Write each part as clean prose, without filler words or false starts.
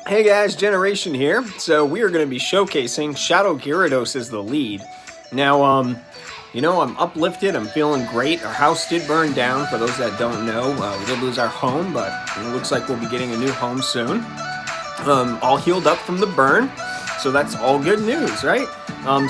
Hey guys, Generation here. So we are going to be showcasing Shadow Gyarados as the lead. Now, you know, I'm uplifted, I'm feeling great. Our house did burn down, for those that don't know. We did lose our home, but it looks like we'll be getting a new home soon. All healed up from the burn, so that's all good news, right?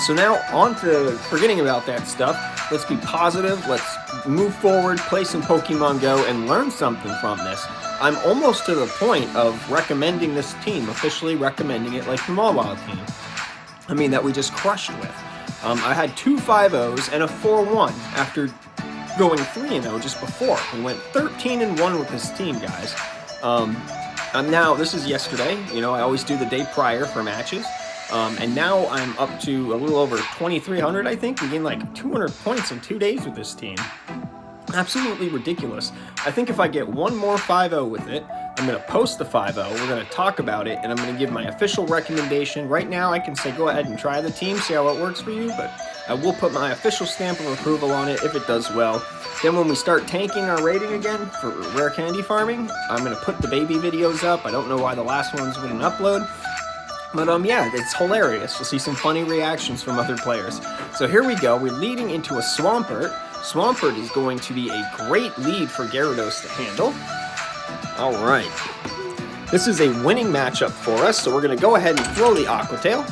So now on to forgetting about that stuff. Let's be positive, let's move forward, play some Pokemon Go, and learn something from this. I'm almost to the point of recommending this team, officially recommending it like the Mawile team. I mean, that we just crushed with. I had 2 5-0s and a 4-1 after going 3-0 just before. We went 13-1 with this team, guys. Now, this is yesterday. You know, I always do the day prior for matches. And now I'm up to a little over 2,300, I think. We gained like 200 points in 2 days with this team. Absolutely ridiculous. I think if I get one more 5-0 with it, I'm going to post the 5-0, we're going to talk about it, and I'm going to give my official recommendation. Right now, I can say go ahead and try the team, see how it works for you, but I will put my official stamp of approval on it if it does well. Then when we start tanking our rating again for rare candy farming, I'm going to put the baby videos up. I don't know why the last ones wouldn't upload. But yeah, it's hilarious. You'll see some funny reactions from other players. So here we go. We're leading into a Swampert. Swampert is going to be a great lead for Gyarados to handle. All right. This is a winning matchup for us, so we're going to go ahead and throw the Aqua Tail.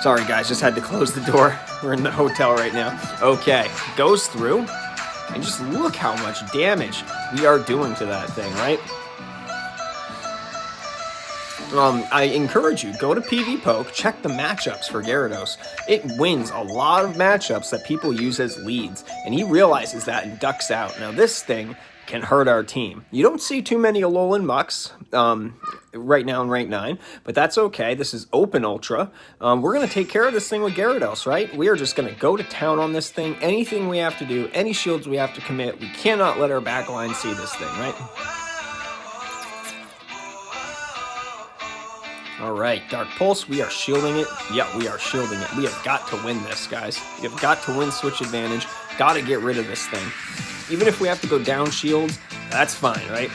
Sorry, guys, just had to close the door. We're in the hotel right now. Okay, goes through. And just look how much damage we are doing to that thing, right? I encourage you, go to PvP Poke, check the matchups for Gyarados. It wins a lot of matchups that people use as leads, and he realizes that and ducks out. Now this thing can hurt our team. You don't see too many Alolan Mucks right now in rank 9, but that's okay. This is open Ultra. We're going to take care of this thing with Gyarados, right? We are just going to go to town on this thing. Anything we have to do, any shields we have to commit, we cannot let our backline see this thing, right? Alright, Dark Pulse, we are shielding it. Yeah, we are shielding it. We have got to win this, guys. We have got to win Switch Advantage. Got to get rid of this thing. Even if we have to go down shields, that's fine, right?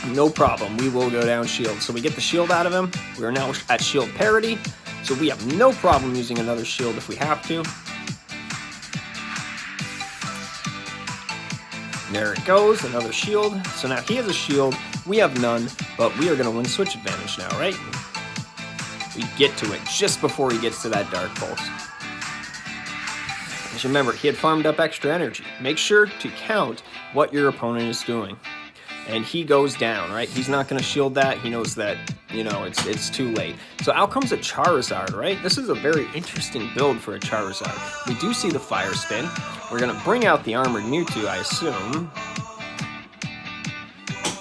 No problem, we will go down shield. So we get the shield out of him. We are now at shield parity. So we have no problem using another shield if we have to. There it goes, another shield. So now he has a shield, we have none, but we are going to win Switch Advantage now, right? We get to it just before he gets to that Dark Pulse. Just remember, he had farmed up extra energy. Make sure to count what your opponent is doing. And he goes down, right? He's not going to shield that. He knows that, you know, it's too late. So out comes a Charizard, right? This is a very interesting build for a Charizard. We do see the Fire Spin. We're going to bring out the Armored Mewtwo, I assume.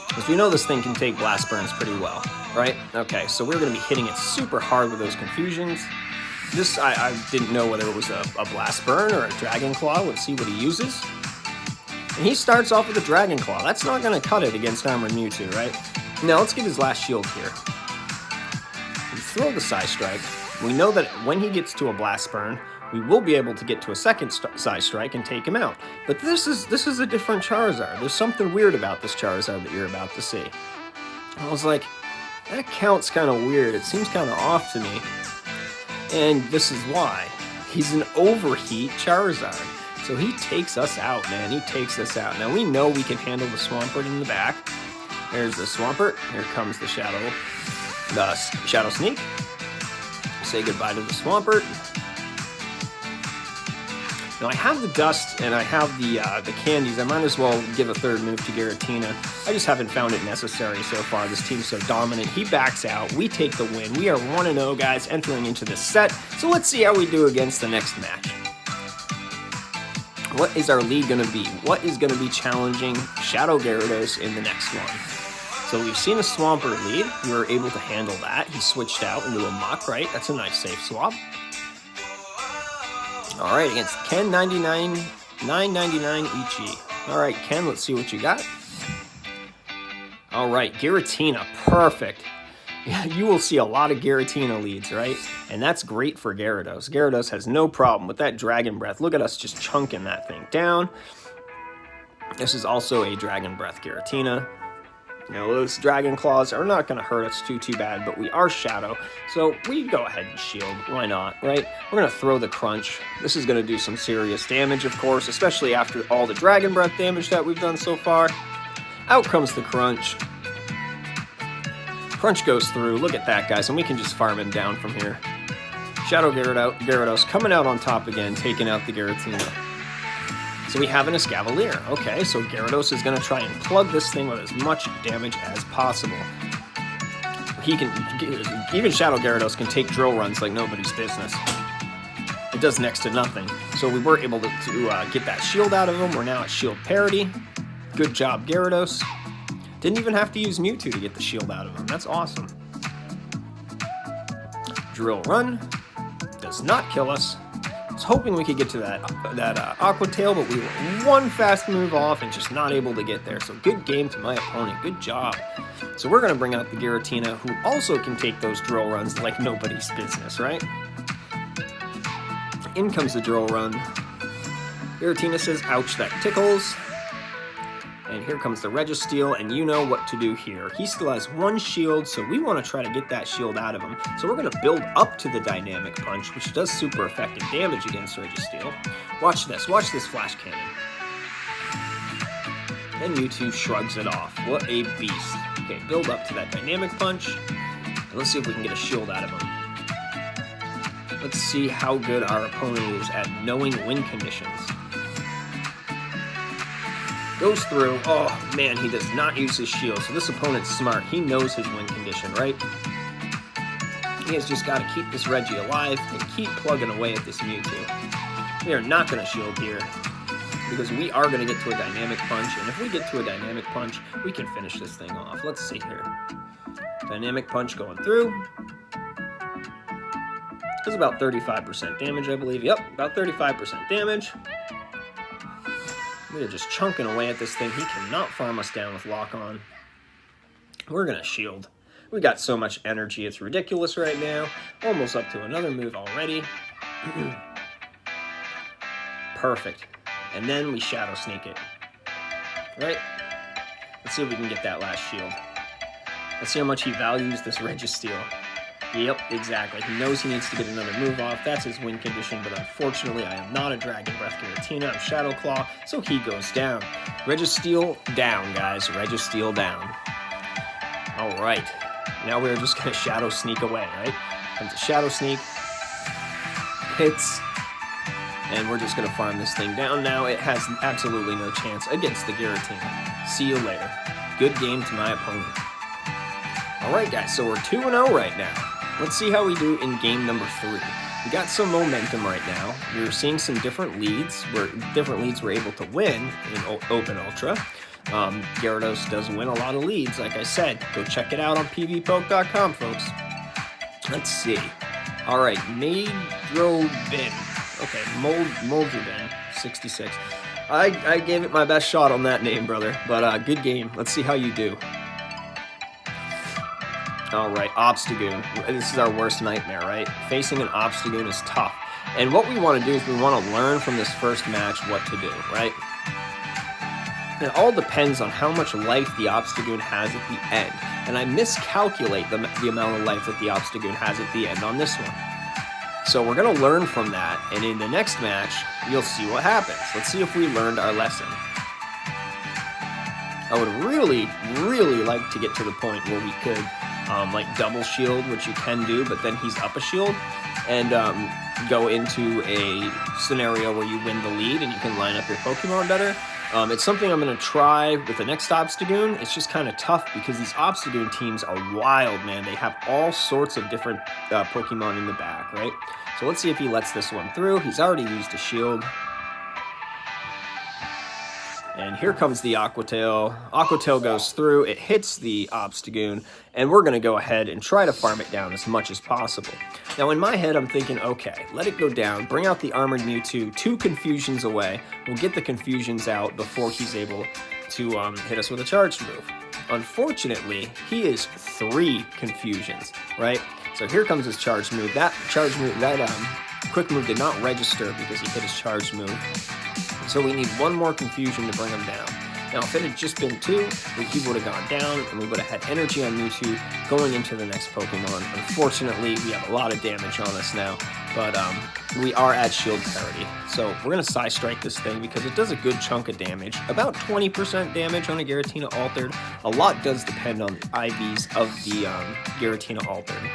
Because we know this thing can take Blast Burns pretty well, right? Okay, so we're going to be hitting it super hard with those Confusions. This, I didn't know whether it was a Blast Burn or a Dragon Claw. Let's see what he uses. And he starts off with a Dragon Claw. That's not going to cut it against Armored Mewtwo, right? Now, let's get his last shield here. We throw the Psy Strike. We know that when he gets to a Blast Burn, we will be able to get to a second Psy Strike and take him out. But this is a different Charizard. There's something weird about this Charizard that you're about to see. I was like, that count's kind of weird. It seems kind of off to me. And this is why. He's an Overheat Charizard. So he takes us out, man. He takes us out. Now we know we can handle the Swampert in the back. There's the Swampert. Here comes the Shadow Sneak. Say goodbye to the Swampert. Now I have the Dust and I have the candies. I might as well give a third move to Giratina. I just haven't found it necessary so far. This team's so dominant. He backs out. We take the win. We are 1-0, guys, entering into this set. So let's see how we do against the next match. What is our lead going to be? What is going to be challenging Shadow Gyarados in the next one? So we've seen a Swampert lead. We were able to handle that. He switched out into a Muck, right? That's a nice safe swap. All right, against Ken, 999 EG. All right, Ken, let's see what you got. All right, Giratina, perfect. You will see a lot of Giratina leads, right? And that's great for Gyarados. Gyarados has no problem with that Dragon Breath. Look at us just chunking that thing down. This is also a Dragon Breath Giratina. You know, those Dragon Claws are not going to hurt us too bad, but we are Shadow, so we go ahead and shield. Why not, right? We're going to throw the Crunch. This is going to do some serious damage, of course, especially after all the Dragon Breath damage that we've done so far. Out comes the Crunch. Crunch goes through. Look at that, guys, and we can just farm him down from here. Shadow Gyarados coming out on top again, taking out the Giratina. So we have an Escavalier. Okay, so Gyarados is going to try and plug this thing with as much damage as possible. He can, even Shadow Gyarados can take drill runs like nobody's business. It does next to nothing. So we were able to get that shield out of him. We're now at shield parity. Good job, Gyarados. Didn't even have to use Mewtwo to get the shield out of him. That's awesome. Drill run. Does not kill us. I was hoping we could get to that Aqua Tail, but we were one fast move off and just not able to get there. So good game to my opponent. Good job. So we're going to bring out the Giratina, who also can take those drill runs like nobody's business, right? In comes the drill run. Giratina says, ouch, that tickles. And here comes the Registeel, and you know what to do here. He still has one shield, so we want to try to get that shield out of him. So we're going to build up to the Dynamic Punch, which does super effective damage against Registeel. Watch this Flash Cannon. And Mewtwo shrugs it off. What a beast. Okay, build up to that Dynamic Punch, and let's see if we can get a shield out of him. Let's see how good our opponent is at knowing win conditions. Goes through. Oh, man, he does not use his shield. So this opponent's smart. He knows his win condition, right? He has just got to keep this Reggie alive and keep plugging away at this Mewtwo. We are not going to shield here because we are going to get to a Dynamic Punch. And if we get to a Dynamic Punch, we can finish this thing off. Let's see here. Dynamic Punch going through. Does about 35% damage, I believe. Yep, about 35% damage. We are just chunking away at this thing. He cannot farm us down with Lock On. We're going to shield. We got so much energy, it's ridiculous right now. Almost up to another move already. Perfect. And then we Shadow Sneak it. Right? Let's see if we can get that last shield. Let's see how much he values this Registeel. Yep, exactly. He knows he needs to get another move off. That's his win condition, but unfortunately, I am not a Dragon Breath Giratina. I'm Shadow Claw, so he goes down. Registeel down, guys. Registeel down. All right. Now we're just going to Shadow Sneak away, right? Comes a Shadow Sneak. Hits. And we're just going to farm this thing down now. It has absolutely no chance against the Giratina. See you later. Good game to my opponent. All right, guys, so we're 2-0 right now. Let's see how we do in game number 3. We got some momentum right now. We're seeing some different leads. Different leads we're able to win in Open Ultra. Gyarados does win a lot of leads, like I said. Go check it out on pvpoke.com, folks. Let's see. All right, Madrobin. Okay, Moldrobin, 66. I gave it my best shot on that name, brother. But good game. Let's see how you do. Alright, Obstagoon. This is our worst nightmare, right? Facing an Obstagoon is tough. And what we want to do is we want to learn from this first match what to do, right? It all depends on how much life the Obstagoon has at the end. And I miscalculate the amount of life that the Obstagoon has at the end on this one. So we're going to learn from that, and in the next match, you'll see what happens. Let's see if we learned our lesson. I would really, really like to get to the point where we could like double shield, which you can do, but then he's up a shield, and go into a scenario where you win the lead and you can line up your Pokemon better. It's something I'm going to try with the next Obstagoon. It's just kind of tough because these Obstagoon teams are wild, man. They have all sorts of different Pokemon in the back, right? So let's see if he lets this one through. He's already used a shield. And here comes the Aqua Tail. Aqua Tail goes through, it hits the Obstagoon, and we're going to go ahead and try to farm it down as much as possible. Now in my head I'm thinking, okay, let it go down, bring out the Armored Mewtwo, 2 Confusions away. We'll get the Confusions out before he's able to hit us with a charged move. Unfortunately, he is 3 Confusions, right? So here comes his charged move. That charged move, that quick move did not register because he hit his charged move. So we need one more Confusion to bring him down. Now, if it had just been 2, he would have gone down, and we would have had energy on Mewtwo going into the next Pokemon. Unfortunately, we have a lot of damage on us now, but we are at shield parity. So we're going to Psystrike this thing because it does a good chunk of damage, about 20% damage on a Giratina Altered. A lot does depend on the IVs of the Giratina Altered.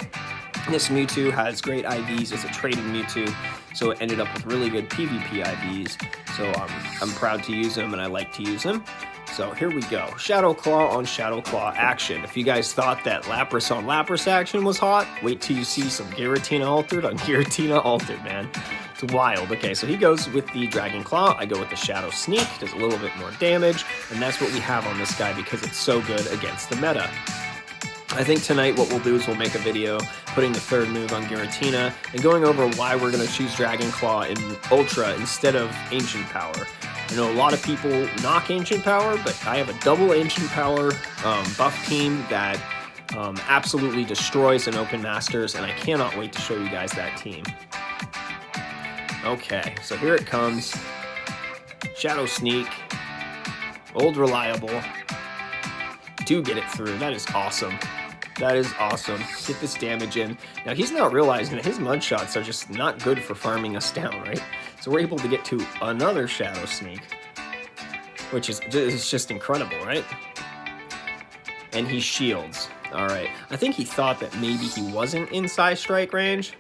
This Mewtwo has great IVs. It's a traded Mewtwo, so it ended up with really good PvP IVs. So I'm proud to use them, and I like to use them. So here we go. Shadow Claw on Shadow Claw action. If you guys thought that Lapras on Lapras action was hot, wait till you see some Giratina Altered on Giratina Altered, man. It's wild. Okay, so he goes with the Dragon Claw. I go with the Shadow Sneak. Does a little bit more damage, and that's what we have on this guy because it's so good against the meta. I think tonight what we'll do is we'll make a video putting the 3rd move on Giratina and going over why we're going to choose Dragon Claw in Ultra instead of Ancient Power. I know a lot of people knock Ancient Power, but I have a double Ancient Power buff team that absolutely destroys an Open Masters, and I cannot wait to show you guys that team. Okay, so here it comes. Shadow Sneak. Old Reliable. Do get it through. That is awesome. That is awesome. Get this damage in. Now, he's not realizing that his mud shots are just not good for farming us down, right? So we're able to get to another Shadow Sneak, which is just incredible, right? And he shields. All right. I think he thought that maybe he wasn't in Psystrike range.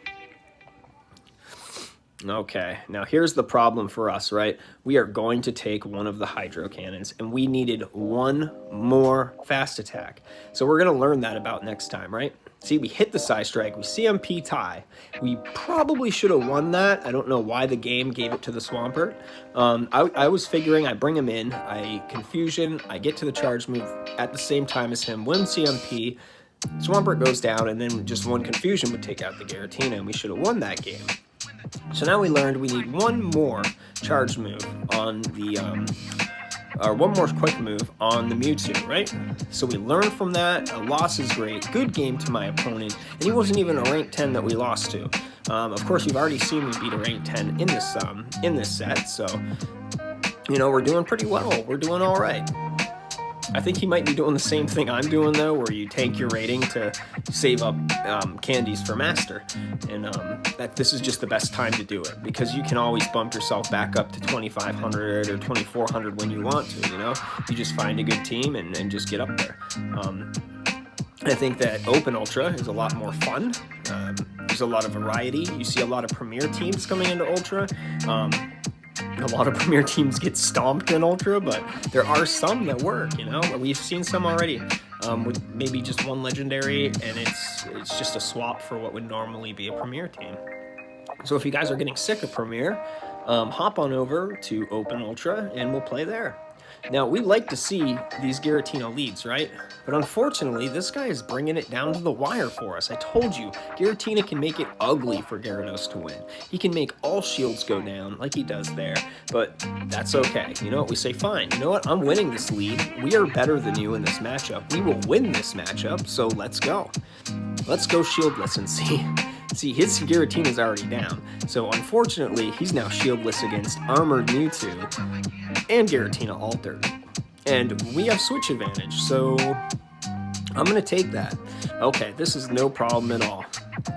Okay, now here's the problem for us, right? We are going to take one of the Hydro Cannons, and we needed one more Fast Attack. So we're going to learn that about next time, right? See, we hit the Psystrike, we CMP tie. We probably should have won that. I don't know why the game gave it to the Swampert. I was figuring I bring him in, I Confusion, I get to the charge move at the same time as him, win CMP, Swampert goes down, and then just one Confusion would take out the Giratina, and we should have won that game. So now we learned we need one more charge move on the, or one more quick move on the Mewtwo, right? So we learned from that. A loss is great. Good game to my opponent, and he wasn't even a rank 10 that we lost to. Of course, you've already seen me beat a rank 10 in this set, so you know we're doing pretty well. We're doing all right. I think he might be doing the same thing I'm doing, though, where you tank your rating to save up candies for Master. And that this is just the best time to do it, because you can always bump yourself back up to 2,500 or 2,400 when you want to, you know? You just find a good team and just get up there. I think that Open Ultra is a lot more fun. There's a lot of variety. You see a lot of Premier teams coming into Ultra. A lot of Premier teams get stomped in Ultra, but there are some that work, you know? We've seen some already with maybe just one Legendary, and it's just a swap for what would normally be a Premier team. So if you guys are getting sick of Premier, hop on over to Open Ultra, and we'll play there. Now, we like to see these Giratina leads, right? But unfortunately, this guy is bringing it down to the wire for us. I told you, Giratina can make it ugly for Gyarados to win. He can make all shields go down like he does there, but that's okay. You know what? We say, fine. You know what? I'm winning this lead. We are better than you in this matchup. We will win this matchup, so let's go. Let's go shieldless and see. See, his Giratina is already down, so unfortunately, he's now shieldless against Armored Mewtwo and Giratina Altered. And we have switch advantage, so I'm going to take that. Okay, this is no problem at all.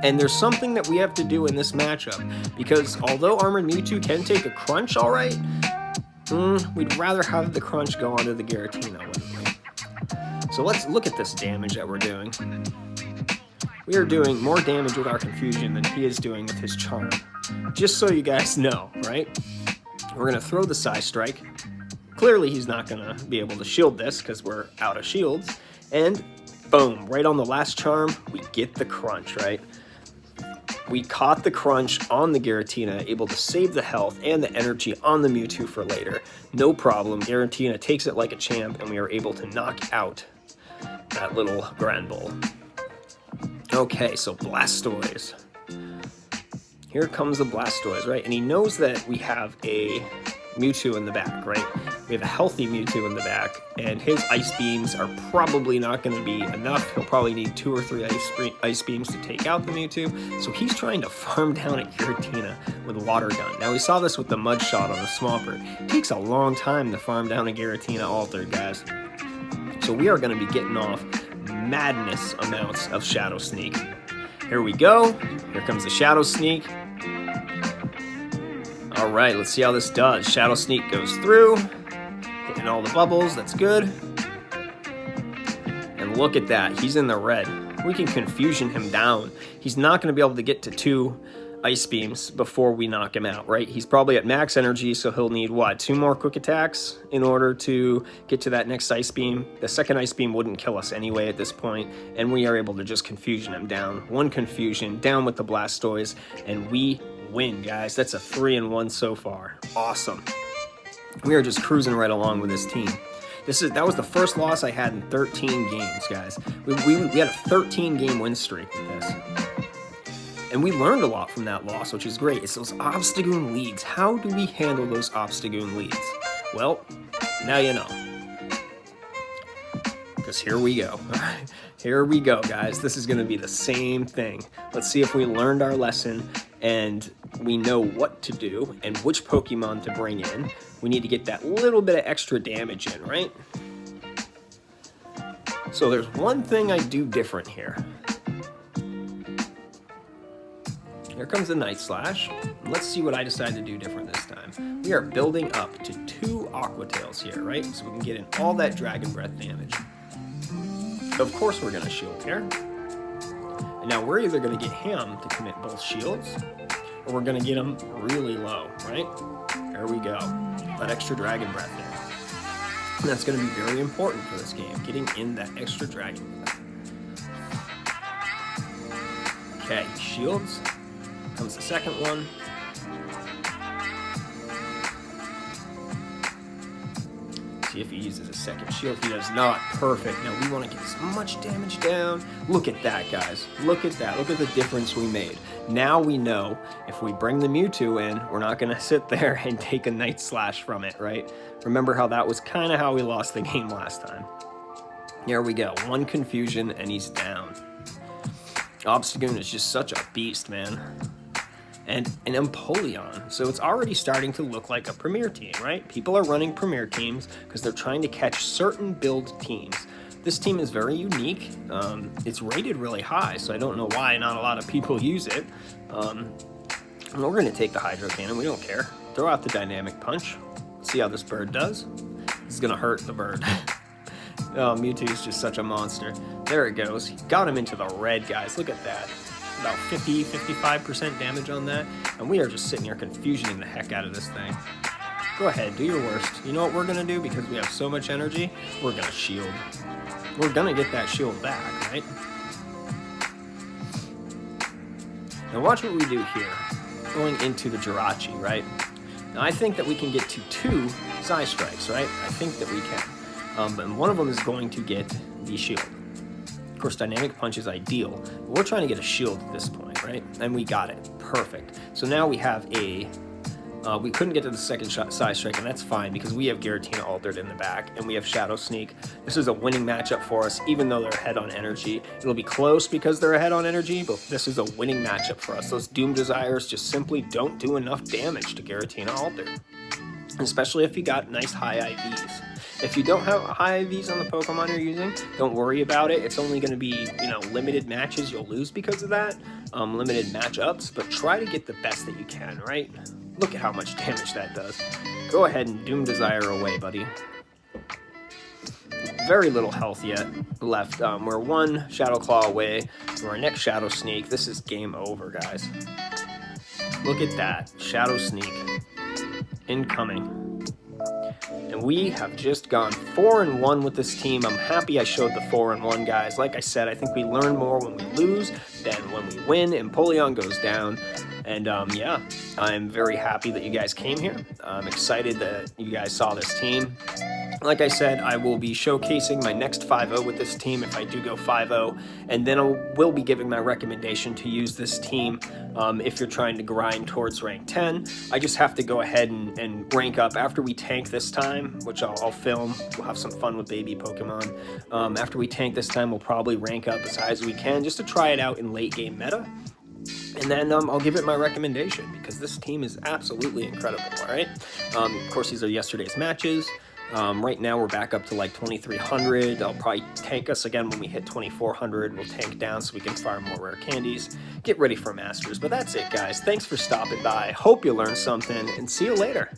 And there's something that we have to do in this matchup, because although Armored Mewtwo can take a crunch all right, we'd rather have the crunch go onto the Giratina, wouldn't we? So let's look at this damage that we're doing. We are doing more damage with our Confusion than he is doing with his Charm. Just so you guys know, right? We're going to throw the Psystrike. Clearly he's not going to be able to shield this because we're out of shields. And boom, right on the last Charm, we get the crunch, right? We caught the crunch on the Giratina, able to save the health and the energy on the Mewtwo for later. No problem. Giratina takes it like a champ, and we are able to knock out that little Granbull. Okay, so Blastoise. Here comes the Blastoise, right? And he knows that we have a Mewtwo in the back, right? We have a healthy Mewtwo in the back, and his Ice Beams are probably not going to be enough. He'll probably need 2 or 3 Ice Beams to take out the Mewtwo, so he's trying to farm down at Giratina with a Water Gun. Now, we saw this with the Mud Shot on the Swampert. It takes a long time to farm down a Giratina Altered, guys. So we are going to be getting off madness amounts of Shadow Sneak. Here we go. Here comes the Shadow Sneak. All right, let's see how this does. Shadow Sneak goes through, hitting all the bubbles. That's good. And look at that. He's in the red. We can Confusion him down. He's not going to be able to get to 2 Ice Beams before we knock him out, right? He's probably at max energy, so he'll need, what, 2 more Quick Attacks in order to get to that next Ice Beam. The second Ice Beam wouldn't kill us anyway at this point, and we are able to just Confusion him down. 1 Confusion, down with the Blastoise, and we win, guys. That's a 3-1 so far. Awesome. We are just cruising right along with this team. That was the first loss I had in 13 games, guys. We had a 13-game win streak with this. And we learned a lot from that loss, which is great. It's those Obstagoon leads. How do we handle those Obstagoon leads? Well, now you know. Because here we go. Here we go, guys. This is going to be the same thing. Let's see if we learned our lesson and we know what to do and which Pokemon to bring in. We need to get that little bit of extra damage in, right? So there's one thing I do different here. Here comes the Night Slash. Let's see what I decide to do different this time. We are building up to 2 Aqua Tails here, right? So we can get in all that Dragon Breath damage. Of course we're going to shield here. And now we're either going to get him to commit both shields, or we're going to get him really low, right? There we go. That extra Dragon Breath there. And that's going to be very important for this game, getting in that extra Dragon Breath. Okay, shields. Comes the second one. See if he uses a second shield. He does not. Perfect. Now we want to get as much damage down. Look at that, guys. Look at that. Look at the difference we made. Now we know if we bring the Mewtwo in, we're not going to sit there and take a Night Slash from it, right? Remember how that was kind of how we lost the game last time. Here we go. 1 Confusion, and he's down. Obstagoon is just such a beast, man. And an Empoleon. So it's already starting to look like a Premier team, right? People are running Premier teams because they're trying to catch certain build teams. This team is very unique. It's rated really high, so I don't know why not a lot of people use it. We're going to take the Hydro Cannon. We don't care. Throw out the Dynamic Punch. See how this bird does. This is going to hurt the bird. Oh, Mewtwo is just such a monster. There it goes. Got him into the red, guys. Look at that. About 50-55% damage on that, and we are just sitting here confusioning the heck out of this thing. Go ahead, do your worst. You know what we're gonna do because we have so much energy? We're gonna shield. We're gonna get that shield back, right? Now watch what we do here. Going into the Jirachi, right? Now I think that we can get to 2 Psystrikes, right? I think that we can. But one of them is going to get the shield. Of course, Dynamic Punch is ideal. But we're trying to get a shield at this point, right? And we got it. Perfect. So now we have a... we couldn't get to the second Psystrike, and that's fine because we have Giratina Altered in the back, and we have Shadow Sneak. This is a winning matchup for us, even though they're ahead on energy. It'll be close because they're ahead on energy, but this is a winning matchup for us. Those Doom Desires just simply don't do enough damage to Giratina Altered, especially if you got nice high IVs. If you don't have high IVs on the Pokemon you're using, don't worry about it. It's only going to be, limited matches you'll lose because of that, limited matchups, but try to get the best that you can, right? Look at how much damage that does. Go ahead and Doom Desire away, buddy. Very little health yet left. We're 1 Shadow Claw away from our next Shadow Sneak. This is game over, guys. Look at that. Shadow Sneak. Incoming. And we have just gone 4-1 with this team. I'm happy I showed the 4-1, guys. Like I said, I think we learn more when we lose than when we win. Empoleon goes down. And yeah, I'm very happy that you guys came here. I'm excited that you guys saw this team. Like I said, I will be showcasing my next 5-0 with this team if I do go 5-0, and then I will be giving my recommendation to use this team if you're trying to grind towards rank 10. I just have to go ahead and rank up after we tank this time, which I'll film. We'll have some fun with baby Pokemon. After we tank this time, we'll probably rank up as high as we can just to try it out in late game meta. And then I'll give it my recommendation because this team is absolutely incredible, all right? Of course, these are yesterday's matches. Right now we're back up to like 2,300. I'll probably tank us again when we hit 2,400. We'll tank down so we can farm more rare candies. Get ready for Masters. But that's it, guys. Thanks for stopping by. Hope you learned something, and see you later.